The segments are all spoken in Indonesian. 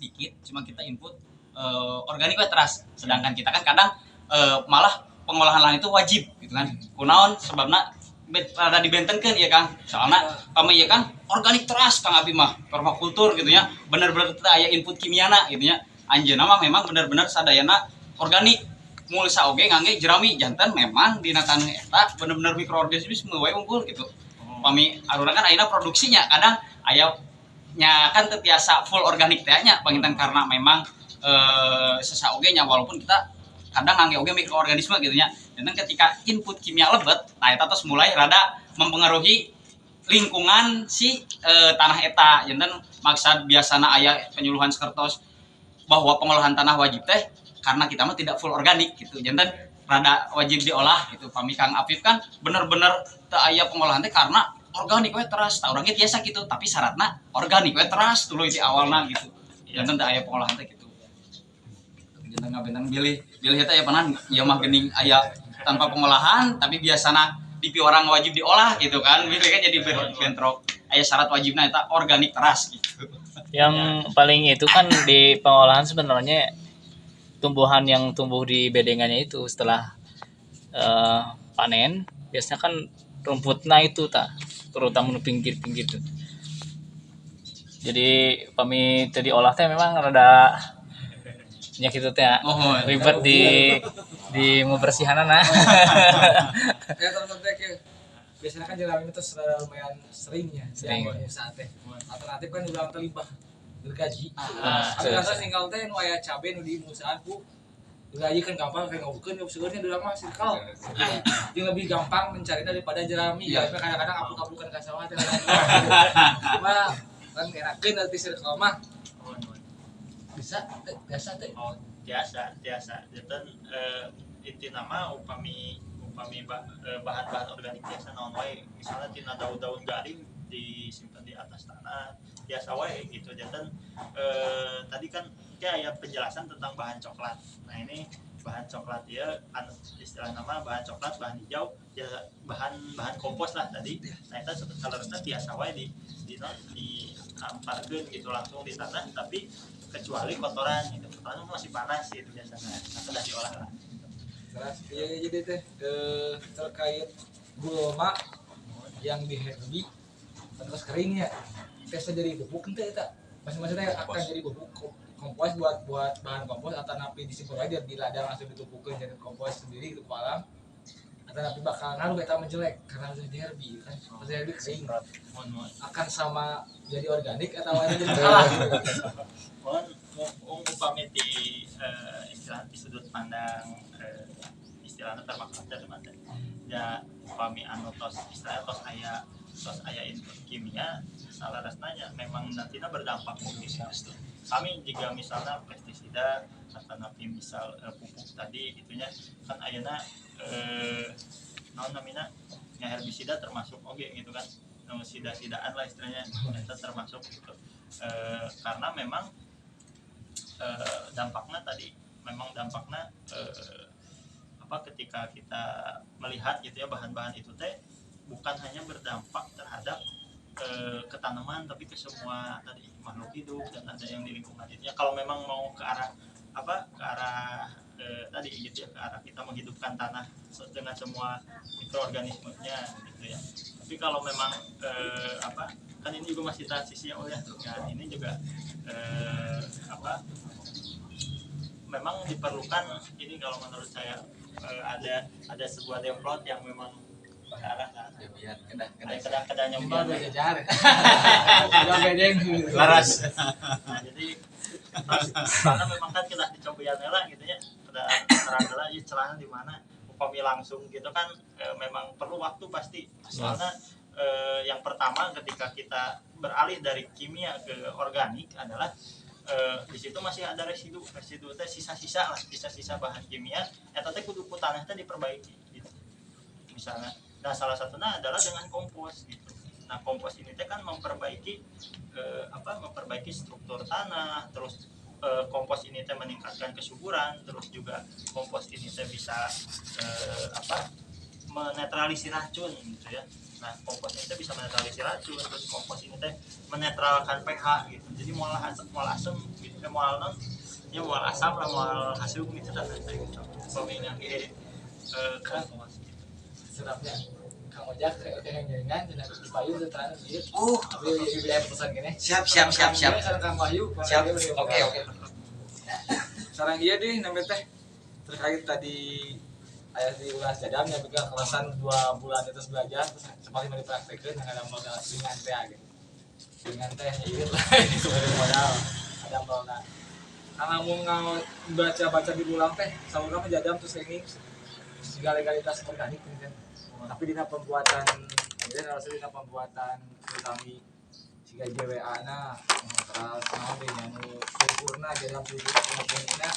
sedikit, cuma kita input organik we teras. Sedangkan kita kan kadang malah pengolahan lahan itu wajib gitu kan. Kunaon sebabna rada dibentenkeun ya Kang. Soalna pami ieu kan organik teras Kang Abi mah, permakultur gitu nya. Bener-bener teu aya input kimiana gitu nya. Anjeunna mah memang bener-bener sadayana organik. Mul saoge ngangge jerami jantan memang dina taneuh eta bener-bener mikroorganisme we unggul gitu. Pami aruna kan ayeuna produksinya kadang aya nya kan teu tiasa full organik teh nya panginten karena memang sesaoge nya walaupun kita kadang ngangge oge mikroorganisme gitu nya. Dan ketika input kimia lebet, nah eta terus mulai rada mempengaruhi lingkungan si tanah eta. Janten maksud biasana aya penyuluhan sakertos bahwa pengolahan tanah wajib teh karena kita mah tidak full organik gitu. Janten rada wajib diolah gitu. Pami Kang Afif kan bener-bener teu aya pengolahan teh karena organik we teras. Tah urang ge tiasa gitu, tapi syaratna organik we teras tuluy di awalna gitu. Janten teu aya pengolahan teh gitu. Janten ngabentang bilih eta ya panan ieu mah geuning aya tanpa pengolahan tapi biasana di orang wajib diolah gitu kan. Bilih kan jadi bentrok. Aya syarat wajibna eta organik teras gitu. Yang paling itu kan di pengolahan sebenarnya tumbuhan yang tumbuh di bedengannya itu setelah panen biasanya kan rumputnya itu tak terutama di pinggir-pinggir tuh. Jadi kami tadi olah teh memang rada nya gitu teh ribet di membersihanana. Ya teman-teman teh biasanya kan jerami itu lumayan seringnya sering saat teh alternatif kan udah terlibat gergaji tapi rasa tinggal teh nu aya cabe nu di musaan ku gergaji kan gampang kayak ngobrolkeun ya sebenarnya udah lama sirkal yang lebih gampang mencari daripada jerami ya kadang-kadang apuk-apukan ka sawah teh cuma kan enakeun nanti sirkal mah bisa biasa teh biasa janten inti nama upami bahan-bahan organik biasa naon wae misalnya tina daun-daun garing disimpan di atas tanah biasa wae gitu janten tadi kan kayak aya penjelasan tentang bahan coklat. Nah ini bahan coklat ya istilah nama bahan coklat bahan hijau ya bahan kompos lah tadi. Nah itu salerna biasa wae diamparkeun gitu langsung di tanah tapi kecuali kotoran gitu kotoran masih panas gitu biasanya nah sudah diolah lah. Terus jadi teh terkait gulma yang diherbi terus keringnya tesnya jadi bubuk ente eta masing-masingnya akan jadi bubuk kompos buat bahan kompos atau napi disimpan aja di ladang langsung ditumpukkan jadi kompos sendiri di kolam atau napi bakal ngaruh eta menjelek karena udah diherbi kan udah diherbi kering akan sama jadi organik atau jadi salah upami di istilah di sudut pandang istilahnya permakultur teman-teman ya upami anu tos istilahnya tos aya input kimia salah rasanya memang nantinya berdampak positif kami jika misalnya pestisida atau napi misal pupuk tadi gitunya kan ayeuna naon namina nya herbisida termasuk oge gitu kan sida-sidaan lah istilahnya itu termasuk gitu karena memang dampaknya tadi memang dampaknya ketika kita melihat gitu ya bahan-bahan itu teh bukan hanya berdampak terhadap ke tanaman tapi ke semua tadi makhluk hidup dan ada yang di lingkungan itu ya kalau memang mau ke arah tadi gitu ya ke arah kita menghidupkan tanah dengan semua mikroorganismenya gitu ya tapi kalau memang kan ini juga masih transisi ya ini juga memang diperlukan ini kalau menurut saya ada sebuah demplot yang memang arah kadang nyembah jajar laras. Nah, jadi karena memang kan kita dicobian lah gitu ya pada terang ya celana di mana upami langsung gitu kan memang perlu waktu pasti soalnya yang pertama ketika kita beralih dari kimia ke organik adalah di situ masih ada residu teh sisa-sisa bahan kimia eta teh kudu ku tanah teh diperbaiki gitu misalnya nah salah satunya adalah dengan kompos gitu nah kompos ini teh kan memperbaiki struktur tanah terus kompos ini teh meningkatkan kesuburan terus juga kompos ini teh bisa menetralisir racun gitu ya. Nah kompos ini teh bisa menetralisir racun, terus kompos ini teh menetralkan pH gitu. Jadi mual asam gitu, mual non, ya mual asam lah, mual hasil gitu dan lain-lain gitu. Peminya kompos gitu. Sedapnya Kang Ojak kayak yang jaringan cenah di payu teh tanah ieu. Oh, Ieu wilayah pesan kene. siap. Sareng Kang Wahyu. Siap. Oke. Sarang iya deh namanya teh terkait tadi ayah di ulas jadam yang juga kelasan 2 bulan terus belajar terus seperti mau dipraktekin yang ada modal ringan teh gitu. Ringan teh ieu lah sebenarnya modal ada modal. Karena mau baca diulang teh saurna mah jadam terus ini segala legalitas organik gitu. Tapi dina pembuatan dina pembuatan kami siga JWA na terus naon deh anu sempurna jadam sempurna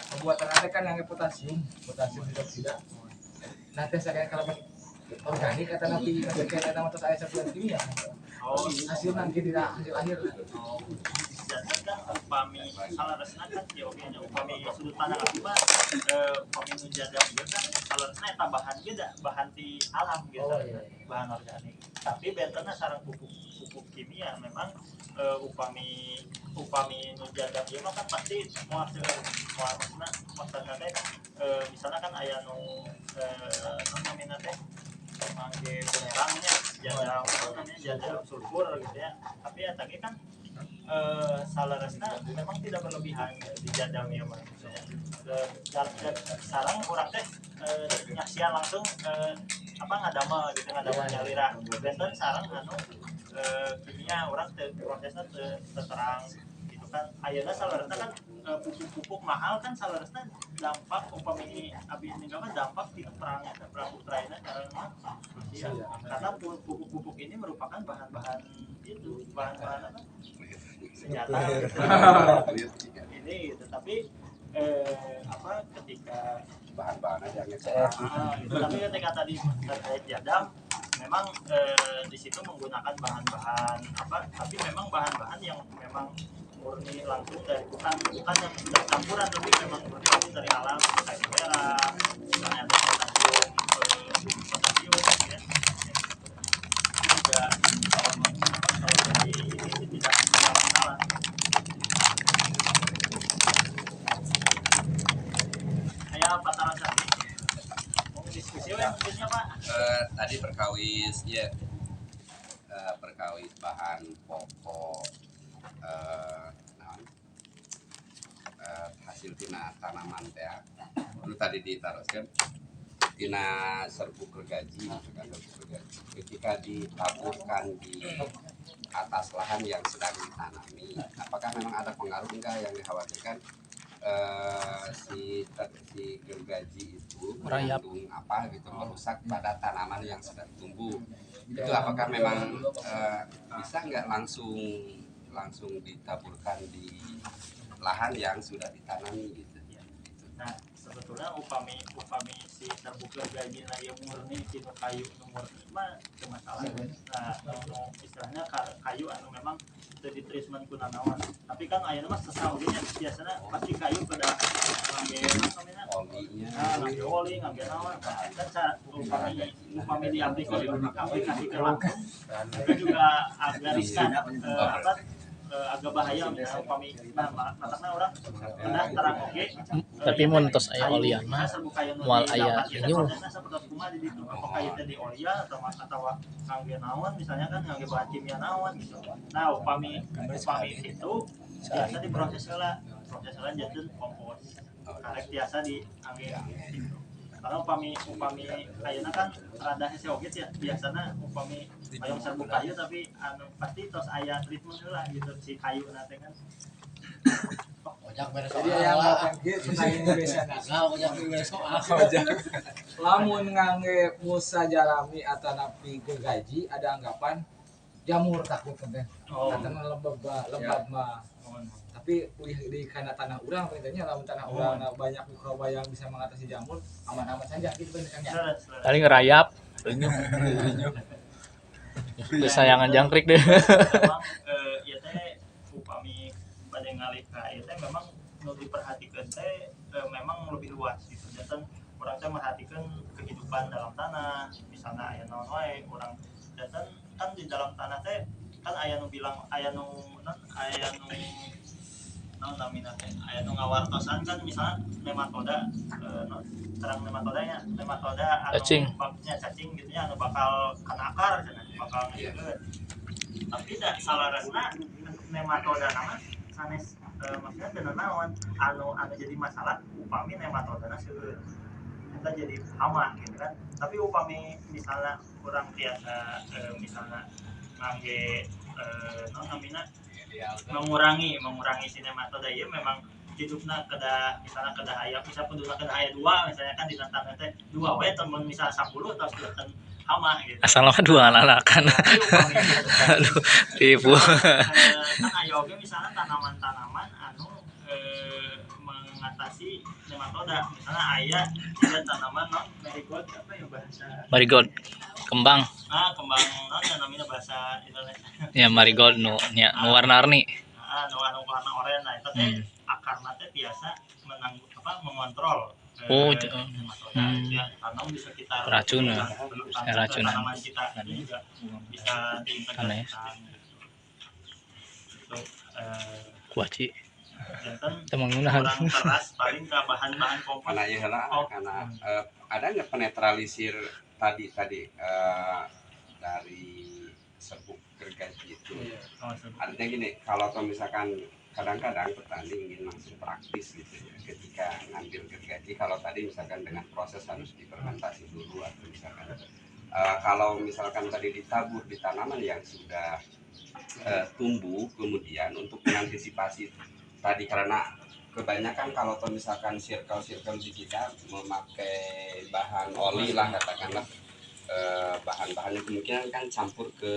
pembuatan nanti kan yang potasium tidak nah tes saya kalau organik kata nanti kayak nama terus ayat sebulan kimia Oh, hasil nanti tidak hasil akhir dan kan upami salah resna kan ya oke nya upami sudut pandang aku mah upami nu jaga ieu kan salah resna eta bahan beda bahan ti alam gitu. Oh, iya. Bahan organik. Tapi bentena sareng pupuk kimia memang upami nu jaga ieu mah kan pasti moal resna maksudna teh misalnya kan aya nu namina teh mangge benerangnya jadal sulfur gitu ya. Tapi ya tadi kan salaresna memang tidak berlebihan di jadam ya mah. Sarang orang teh nyaksian langsung apa ngadama gitu ngadama nyalira. Benten sarang anu kimia orang teh prosesnya terang gitu kan. Ayeuna salaresna kan pupuk mahal kan salaresna dampak upami abi ninggalna dampak di perang Ukraina karena Rusia. Karena pupuk ini merupakan bahan-bahan itu bahan-bahan apa? Senjata ini gitu. Tapi apa ketika bahan-bahan aja gitu. Tapi ketika tadi terkait jadam memang di situ menggunakan bahan-bahan apa tapi memang bahan-bahan yang memang murni langsung dari bukan yang dari campuran tapi memang murni langsung dari alam kayak merah misalnya ada potasium ya juga jadi tidak masalah. Kayak Pataran tadi mau diskusi mungkinnya Pak. Tadi perkawis ya perkawis bahan pokok hasil tina tanaman teh itu tadi ditaruhkan tina serbuk gergaji ketika ditaburkan di atas lahan yang sedang ditanami apakah memang ada pengaruh enggak yang dikhawatirkan si gergaji itu mengandung apa gitu merusak pada tanaman yang sedang tumbuh itu apakah memang bisa nggak langsung ditaburkan di lahan yang sudah ditanami gitu. Nah sebetulnya upami si terbuka gaji na yang murni tinu kayu nu murni mah teu masalah. Nah istilahnya kayu anu memang teu ditreatment ku nanaon. Tapi kan ayeuna mah sesau ge nya biasana pasti kayu pada ngangge namanya Olinya ngangge oli ngangge naon kan cara upami aplikasi ke langsung itu juga agak riskan agak bahaya misalnya upami matakna orang udah terang oke Tapi mun tos aya olian mah moal aya inyu. apakah itu di olia atau ngangge naon misalnya kan ngangge bahan kimia naon gitu. Nah upami itu biasa diproses heula janten kompos karek biasa di angge gitu. Kalau upami ayeuna kan rada hese oge ya biasana upami hayang serbuk kayu tapi anu pasti tos aya treatment heula gitu si kayu teh kan. jadi yang ngelakuin gitu pertanyaan biasanya lamun ngangge musa jarami atau napi gergaji ada anggapan jamur takut teh katanya lembab mah tapi di karena tanah urang perintahnya lamun tanah urang banyak buka bayang bisa mengatasi jamur aman-aman saja gitu benernya Paling ngerayap. Kesayangan jangkrik deh. Memang ieu teh upami bade ngalih ka ieu teh memang nu diperhatikeun teh memang lebih luas gitu. Janten orang teh merhatikan kehidupan dalam tanah, misalnya aya naon wae orang dan kan di dalam tanah teh kan aya nu bilang aya nu naon namina teh aya nu ngawartosan kan misalnya nematoda terang nematoda anu Cacing. baknya cacing gitu nya anu bakal kana akar cenah bakal ngeukeut tapi da salaresna nematoda nama sanes maksudnya bener naon anu jadi masalah upami nematodana seueur kita jadi hama gitu kan tapi upami misalnya kurang biasa misalnya ngangge non namina mengurangi si nematoda ieu memang hidupna kedah misalnya kedah aya bisa penduduk kedah aya 2 misalnya kan di tanah teh 2 we temen misal 10 atau 10 hama gitu Asal mah 2 anak kan. tapi upami Aduh, tipu. kan aya oge misalnya tanaman-tanaman anu mengatasi nematoda misalnya aya tiga tanaman non marigold apa ya bahasa Marigold. Kembang. kembang non yang namanya bahasa Indonesia Ya marigold nu nya nu warna-warni. anu warna oranye nah itu teh akarna teh biasa mengontrol Oh, nematoda ya tanam di sekitar Racun, racun. tanaman kita itu juga bisa diintegrasikan itu Kuaci. jantan Temengunahan. orang keras paling ke bahan-bahan kompos Karena ya lah, karena ada nggak penetralisir tadi dari serbuk gergaji itu. Artinya gini, kalau misalkan kadang-kadang petani ingin langsung praktis gitu ya, ketika ngambil gergaji, kalau tadi misalkan dengan proses harus difermentasi dulu atau misalkan kalau misalkan tadi ditabur di tanaman yang sudah tumbuh, kemudian untuk mengantisipasi tadi karena kebanyakan kalau misalkan circle di kita memakai bahan oli lah katakanlah bahan-bahannya kemungkinan kan campur ke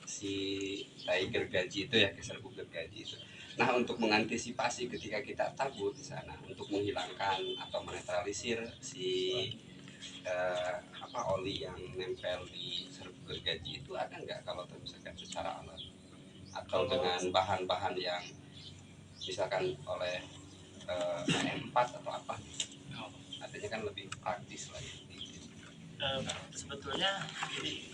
si tai gergaji itu ya ke serbuk gergaji itu. Nah untuk mengantisipasi ketika kita tabur di sana untuk menghilangkan atau menetralisir si oli yang nempel di serbuk gergaji itu ada nggak kalau misalkan secara alat atau dengan bahan-bahan yang misalkan oleh AM4 atau apa artinya kan lebih praktis lah sebetulnya ini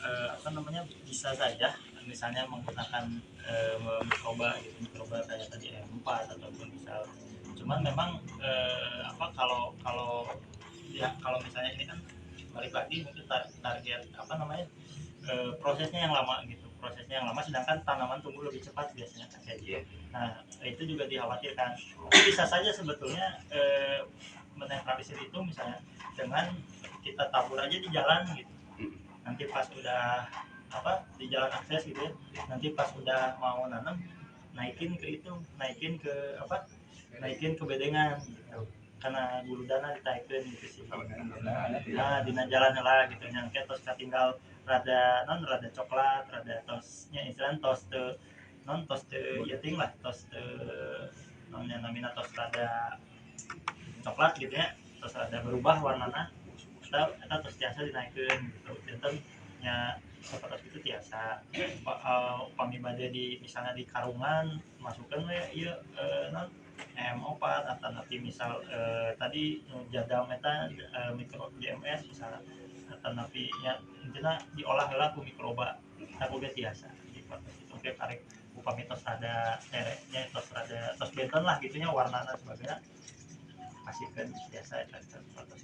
bisa saja misalnya menggunakan mikroba kayak tadi AM4 ataupun misal cuman memang kalau misalnya ini kan balik lagi mungkin target prosesnya yang lama sedangkan tanaman tumbuh lebih cepat biasanya kan kayak gitu. Nah itu juga dikhawatirkan bisa saja sebetulnya menetralisir itu misalnya dengan kita tabur aja di jalan gitu nanti pas udah di jalan akses gitu ya nanti pas udah mau nanam naikin ke bedengan gitu karena bulu dana ditaikkan gitu sih nah dina jalan lah gitu nyangke terus tinggal rada coklat rada tosnya istilahnya tos ya ting lah tos namanya namina tos rada coklat gitu ya terus rada berubah warnanya kita terus biasa dinaikkan gitu jantan nya seperti itu biasa upami bade di misalnya di karungan masukkan we ieu non M4 atau nanti misal tadi jadam eta mikro GMS misalnya atau nanti nya intinya diolah lah ku mikroba aku ge tiasa di proses itu oke karek upami tos ada tereknya tos benten lah gitunya warnanya sebagainya kasihkan biasa eta proses